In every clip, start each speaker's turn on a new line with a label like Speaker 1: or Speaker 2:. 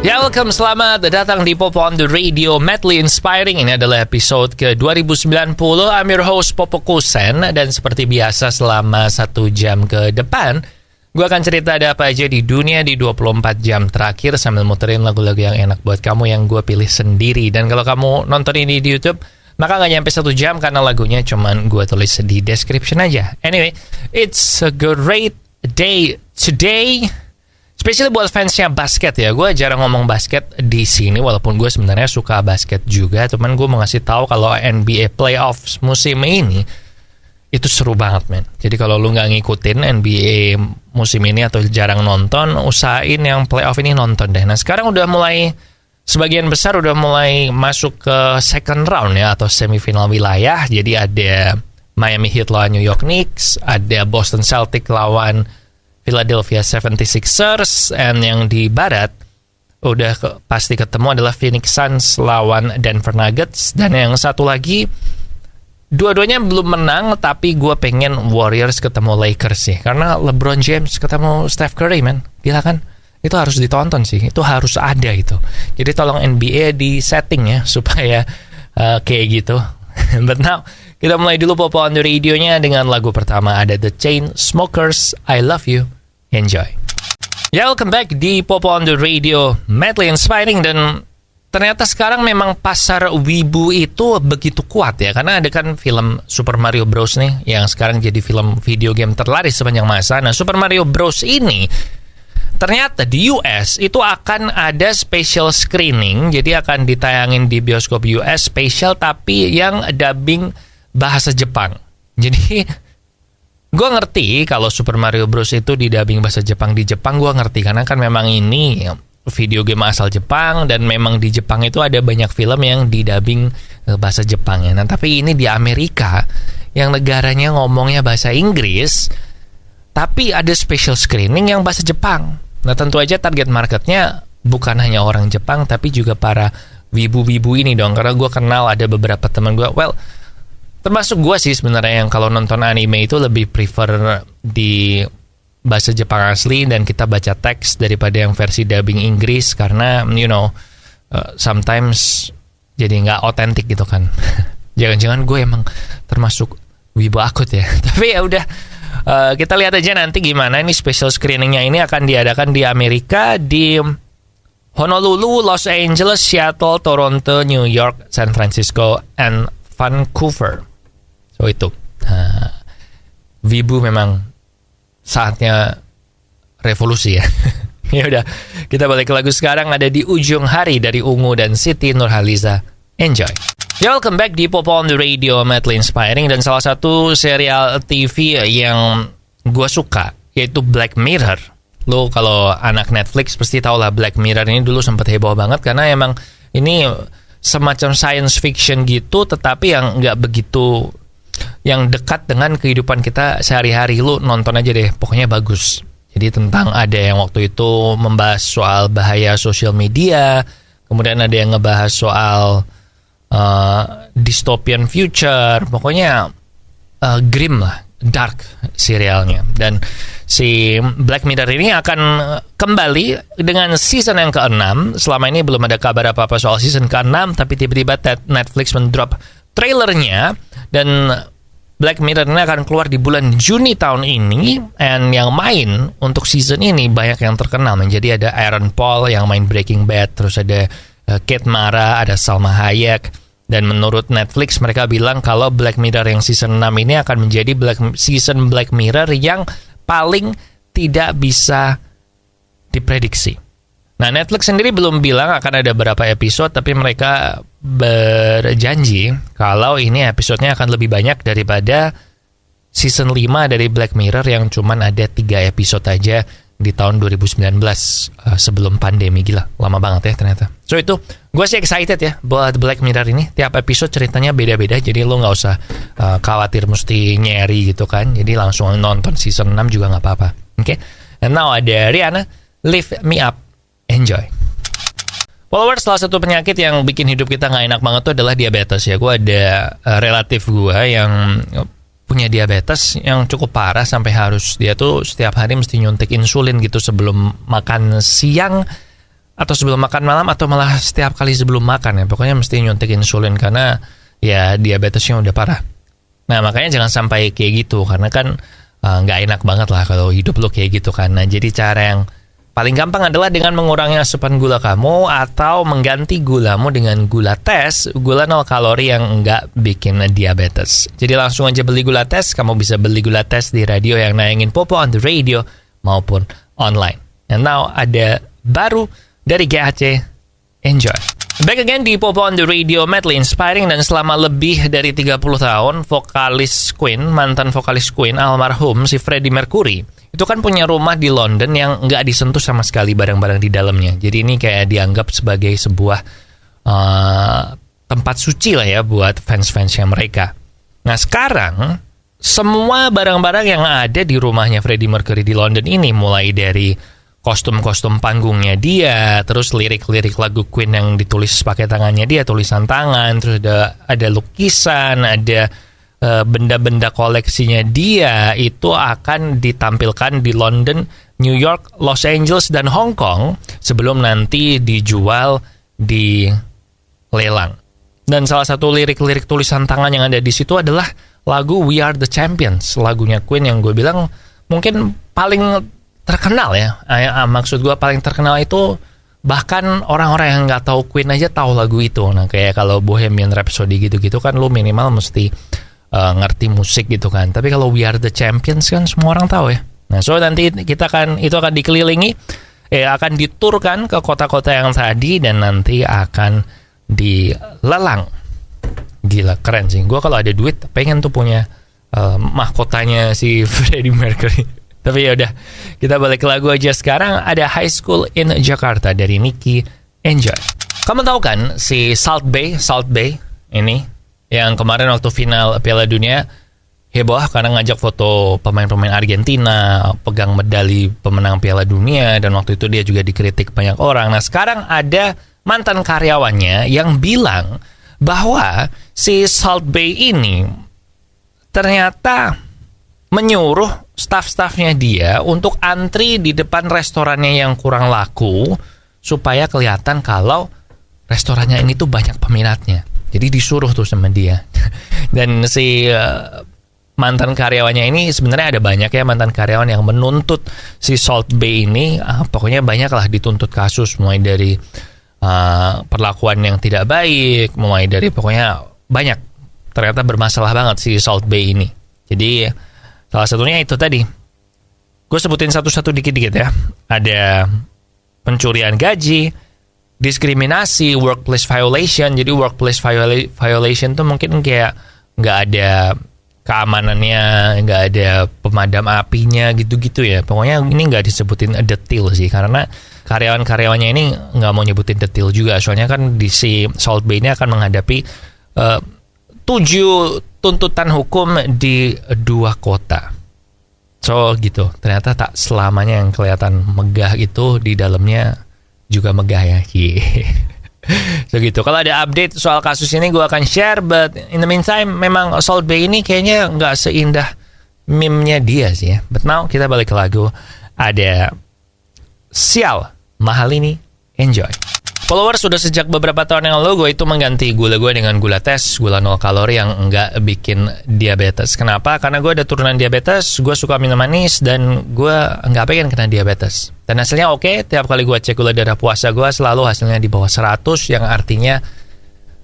Speaker 1: Ya, welcome, selamat datang di Popo on the Radio, Madly Inspiring. Ini adalah episode ke-2090. I'm your host, Popo Kusen. Dan seperti biasa selama 1 jam ke depan, gue akan cerita ada apa aja di dunia di 24 jam terakhir sambil muterin lagu-lagu yang enak buat kamu yang gue pilih sendiri. Dan kalau kamu nonton ini di YouTube, maka gak nyampe 1 jam karena lagunya cuman gue tulis di description aja. Anyway, it's a great day today. Especially buat fansnya basket ya. Gue jarang ngomong basket di sini walaupun gue sebenarnya suka basket juga. Cuman gue mau ngasih tahu kalau NBA Playoffs musim ini itu seru banget, men. Jadi kalau lu nggak ngikutin NBA musim ini atau jarang nonton, usahain yang playoff ini nonton deh. Nah, sekarang udah mulai, sebagian besar udah mulai masuk ke second round ya, atau semifinal wilayah. Jadi ada Miami Heat lawan New York Knicks, ada Boston Celtics lawan Philadelphia 76ers, and yang di barat udah pasti ketemu adalah Phoenix Suns lawan Denver Nuggets. Dan yang satu lagi, dua-duanya belum menang, tapi gue pengen Warriors ketemu Lakers sih, karena LeBron James ketemu Steph Curry, man, gila kan? Itu harus ditonton sih, itu harus ada itu. Jadi tolong NBA di setting ya supaya kayak gitu. But now kita mulai dulu Popo on the Radio-nya dengan lagu pertama, ada The Chainsmokers, I Love You. Enjoy. Ya, welcome back di Popo on the Radio, Madly Inspiring. Dan ternyata sekarang memang pasar wibu itu begitu kuat ya, karena ada kan film Super Mario Bros nih yang sekarang jadi film video game terlaris sepanjang masa. Nah, Super Mario Bros ini ternyata di US itu akan ada special screening, jadi akan ditayangin di bioskop US special tapi yang dubbing bahasa Jepang. Jadi gue ngerti kalau Super Mario Bros itu di dubbing bahasa Jepang di Jepang, gue ngerti karena kan memang ini video game asal Jepang dan memang di Jepang itu ada banyak film yang di dubbing bahasa Jepang ya. Nah, tapi ini di Amerika yang negaranya ngomongnya bahasa Inggris tapi ada special screening yang bahasa Jepang. Nah, tentu aja target marketnya bukan hanya orang Jepang tapi juga para wibu-wibu ini dong, karena gue kenal ada beberapa teman gue, termasuk gue sih sebenarnya, yang kalau nonton anime itu lebih prefer di bahasa Jepang asli dan kita baca teks daripada yang versi dubbing Inggris, karena sometimes jadi nggak otentik gitu kan. Jangan-jangan gue emang termasuk wibu akut ya. Tapi ya udah, kita lihat aja nanti gimana. Ini special screeningnya ini akan diadakan di Amerika, di Honolulu, Los Angeles, Seattle, Toronto, New York, San Francisco, and Vancouver. So itu, wibu memang saatnya revolusi ya. Ya udah, kita balik ke lagu sekarang, ada Di Ujung Hari dari Ungu dan Siti Nurhaliza. Enjoy. Ya, welcome back di Popo on the Radio, Madly Inspiring. Dan salah satu serial TV yang gue suka yaitu Black Mirror. Lo kalau anak Netflix pasti tau lah, Black Mirror ini dulu sempat heboh banget karena emang ini semacam science fiction gitu, tetapi yang nggak begitu yang dekat dengan kehidupan kita sehari-hari. Lu nonton aja deh, pokoknya bagus. Jadi tentang ada yang waktu itu membahas soal bahaya sosial media, kemudian ada yang ngebahas soal dystopian future, pokoknya grim lah, dark serialnya. Dan si Black Mirror ini akan kembali dengan season yang ke-6. Selama ini belum ada kabar apa-apa soal season ke-6, tapi tiba-tiba Netflix mendrop trailernya, dan Black Mirror ini akan keluar di bulan Juni tahun ini. And yang main untuk season ini banyak yang terkenal. Jadi ada Aaron Paul yang main Breaking Bad, terus ada Kate Mara, ada Salma Hayek. Dan menurut Netflix mereka bilang kalau Black Mirror yang season 6 ini akan menjadi season Black Mirror yang paling tidak bisa diprediksi. Nah, Netflix sendiri belum bilang akan ada berapa episode, tapi mereka berjanji kalau ini episodenya akan lebih banyak daripada season 5 dari Black Mirror yang cuman ada 3 episode aja di tahun 2019 sebelum pandemi. Gila, lama banget ya ternyata. So itu, gue sih excited ya buat Black Mirror ini. Tiap episode ceritanya beda-beda, jadi lo gak usah khawatir mesti nyeri gitu kan. Jadi langsung nonton season 6 juga gak apa-apa. Oke, and now ada Rihanna, Lift Me Up. Enjoy. Followers, salah satu penyakit yang bikin hidup kita gak enak banget tuh adalah diabetes ya. Gue ada relatif gue yang punya diabetes yang cukup parah sampai harus dia tuh setiap hari mesti nyuntik insulin gitu sebelum makan siang atau sebelum makan malam atau malah setiap kali sebelum makan ya. Pokoknya mesti nyuntik insulin karena ya diabetesnya udah parah. Nah makanya jangan sampai kayak gitu karena kan nggak enak banget lah kalau hidup lo kayak gitu kan. Nah jadi cara yang paling gampang adalah dengan mengurangi asupan gula kamu atau mengganti gulamu dengan gula tes, gula 0 kalori yang nggak bikin diabetes. Jadi langsung aja beli gula tes, kamu bisa beli gula tes di radio yang nayangin Popo on the Radio maupun online. And now ada baru dari GAC, enjoy. Back again di Popo on the Radio, Madly Inspiring, dan selama lebih dari 30 tahun, mantan vokalis Queen, almarhum si Freddie Mercury, itu kan punya rumah di London yang nggak disentuh sama sekali barang-barang di dalamnya. Jadi ini kayak dianggap sebagai sebuah tempat suci lah ya buat fans-fansnya mereka. Nah sekarang, semua barang-barang yang ada di rumahnya Freddie Mercury di London ini, mulai dari kostum-kostum panggungnya dia, terus lirik-lirik lagu Queen yang ditulis pakai tangannya dia, tulisan tangan, terus ada lukisan, ada benda-benda koleksinya dia, itu akan ditampilkan di London, New York, Los Angeles, dan Hong Kong sebelum nanti dijual di lelang. Dan salah satu lirik-lirik tulisan tangan yang ada di situ adalah lagu We Are The Champions, lagunya Queen yang gue bilang mungkin paling terkenal ya. Maksud gue paling terkenal itu bahkan orang-orang yang nggak tahu Queen aja tahu lagu itu. Nah kayak kalau Bohemian Rhapsody gitu-gitu kan lu minimal mesti ngerti musik gitu kan. Tapi kalau We Are The Champions kan semua orang tahu ya. Nah so nanti itu akan dikelilingi, akan diturkan ke kota-kota yang tadi dan nanti akan dilelang. Gila keren sih. Gue kalau ada duit pengen tuh punya mahkotanya si Freddie Mercury. Tapi ya udah, kita balik ke lagu aja sekarang. Ada High School in Jakarta dari Nicki, enjoy. Kamu tahu kan si Salt Bae ini yang kemarin waktu final Piala Dunia heboh karena ngajak foto pemain-pemain Argentina pegang medali pemenang Piala Dunia, dan waktu itu dia juga dikritik banyak orang. Nah sekarang ada mantan karyawannya yang bilang bahwa si Salt Bae ini ternyata menyuruh staff-staffnya dia untuk antri di depan restorannya yang kurang laku supaya kelihatan kalau restorannya ini tuh banyak peminatnya. Jadi disuruh tuh sama dia. Dan si mantan karyawannya ini sebenarnya ada banyak ya mantan karyawan yang menuntut si Salt Bae ini. Pokoknya banyak lah dituntut kasus, mulai dari perlakuan yang tidak baik, mulai dari pokoknya banyak. Ternyata bermasalah banget si Salt Bae ini. Jadi salah satunya itu tadi. Gue sebutin satu-satu dikit-dikit ya. Ada pencurian gaji, diskriminasi, workplace violation. Jadi workplace violation tuh mungkin kayak nggak ada keamanannya, nggak ada pemadam apinya gitu-gitu ya. Pokoknya ini nggak disebutin detail sih, karena karyawan-karyawannya ini nggak mau nyebutin detail juga. Soalnya kan di si Salt Bae ini akan menghadapi 7 tuntutan hukum di 2 kota. So gitu, ternyata tak selamanya yang kelihatan megah itu di dalamnya juga megah ya. So gitu, kalau ada update soal kasus ini gue akan share. But in the meantime, memang Salt Bae ini kayaknya nggak seindah meme-nya dia sih ya. But now kita balik ke lagu. Ada Sial, Mahal Ini, enjoy. Followers, sudah sejak beberapa tahun yang lalu gue itu mengganti gula gue dengan gula tes, gula 0 kalori yang nggak bikin diabetes. Kenapa? Karena gue ada turunan diabetes, gue suka minum manis, dan gue nggak pengen kena diabetes. Dan hasilnya oke, tiap kali gue cek gula darah puasa gue selalu hasilnya di bawah 100, yang artinya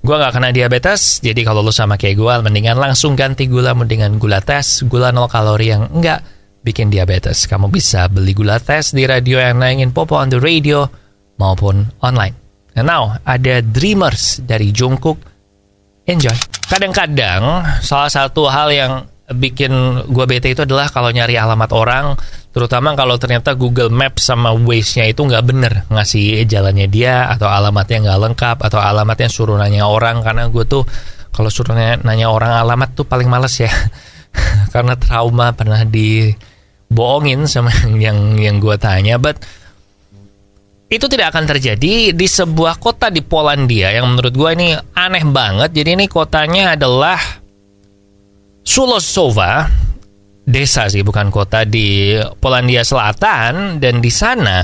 Speaker 1: gue nggak kena diabetes. Jadi kalau lo sama kayak gue, mendingan langsung ganti gulamu dengan gula tes, gula 0 kalori yang nggak bikin diabetes. Kamu bisa beli gula tes di radio yang nayangin Popo on the Radio maupun online. And now, ada Dreamers dari Jungkook, enjoy. Kadang-kadang, salah satu hal yang bikin gue bete itu adalah kalau nyari alamat orang, terutama kalau ternyata Google Maps sama Waze-nya itu nggak bener ngasih jalannya dia, atau alamatnya nggak lengkap, atau alamatnya suruh nanya orang. Karena gue tuh, kalau suruh nanya orang alamat tuh paling males ya. Karena trauma pernah dibohongin sama yang gue tanya. But itu tidak akan terjadi di sebuah kota di Polandia yang menurut gue ini aneh banget. Jadi ini kotanya adalah Sulosowa, desa sih bukan kota, di Polandia Selatan. Dan di sana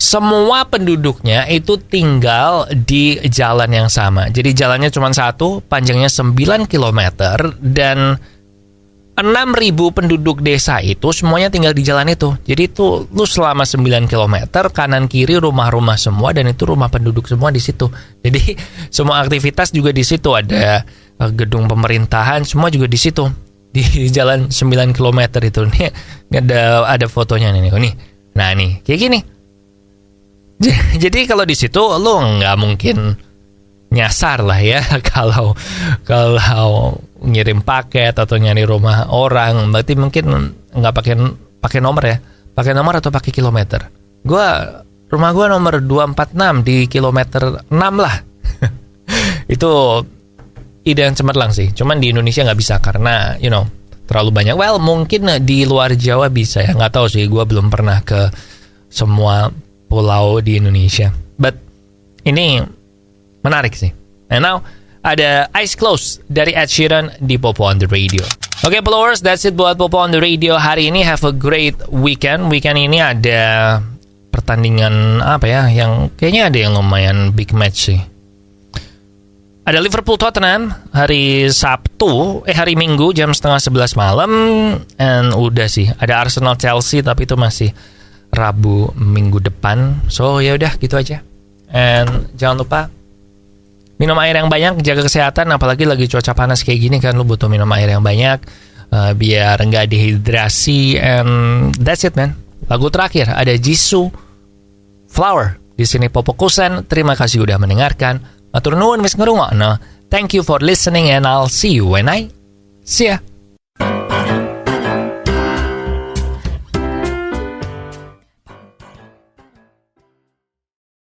Speaker 1: semua penduduknya itu tinggal di jalan yang sama. Jadi jalannya cuma satu, panjangnya 9 km, dan 6.000 penduduk desa itu semuanya tinggal di jalan itu. Jadi itu lu selama 9 km, kanan kiri rumah-rumah semua, dan itu rumah penduduk semua di situ. Jadi semua aktivitas juga di situ, ada gedung pemerintahan, semua juga di situ. Di jalan 9 km itu. Nih ada fotonya nih. Nah nih, kayak gini. Jadi kalau di situ lo nggak mungkin nyasar lah ya kalau ngirim paket atau nyari rumah orang, berarti mungkin nggak pakai nomor ya, pakai nomor atau pakai kilometer. Rumah gua nomor 246 di kilometer 6 lah. Itu ide yang cemerlang sih. Cuman di Indonesia nggak bisa karena terlalu banyak. Well, mungkin di luar Jawa bisa ya, nggak tahu sih. Gua belum pernah ke semua pulau di Indonesia. But ini menarik sih. And now ada Eyes Closed dari Ed Sheeran di Popo on the Radio. Oke, followers, that's it buat Popo on the Radio hari ini. Have a great weekend. Weekend ini ada pertandingan apa ya, yang kayaknya ada yang lumayan big match sih. Ada Liverpool Tottenham hari Minggu jam 10:30 malam. And udah sih, ada Arsenal Chelsea, tapi itu masih Rabu minggu depan. So ya udah gitu aja. And jangan lupa minum air yang banyak, jaga kesehatan, apalagi lagi cuaca panas kayak gini kan, lu butuh minum air yang banyak biar nggak dehidrasi. And that's it, man. Lagu terakhir ada Jisoo Flower. Di sini Popo Kusen. Terima kasih udah mendengarkan. Matur nuwun wis ngrungokno. Thank you for listening and I'll see you when I see ya.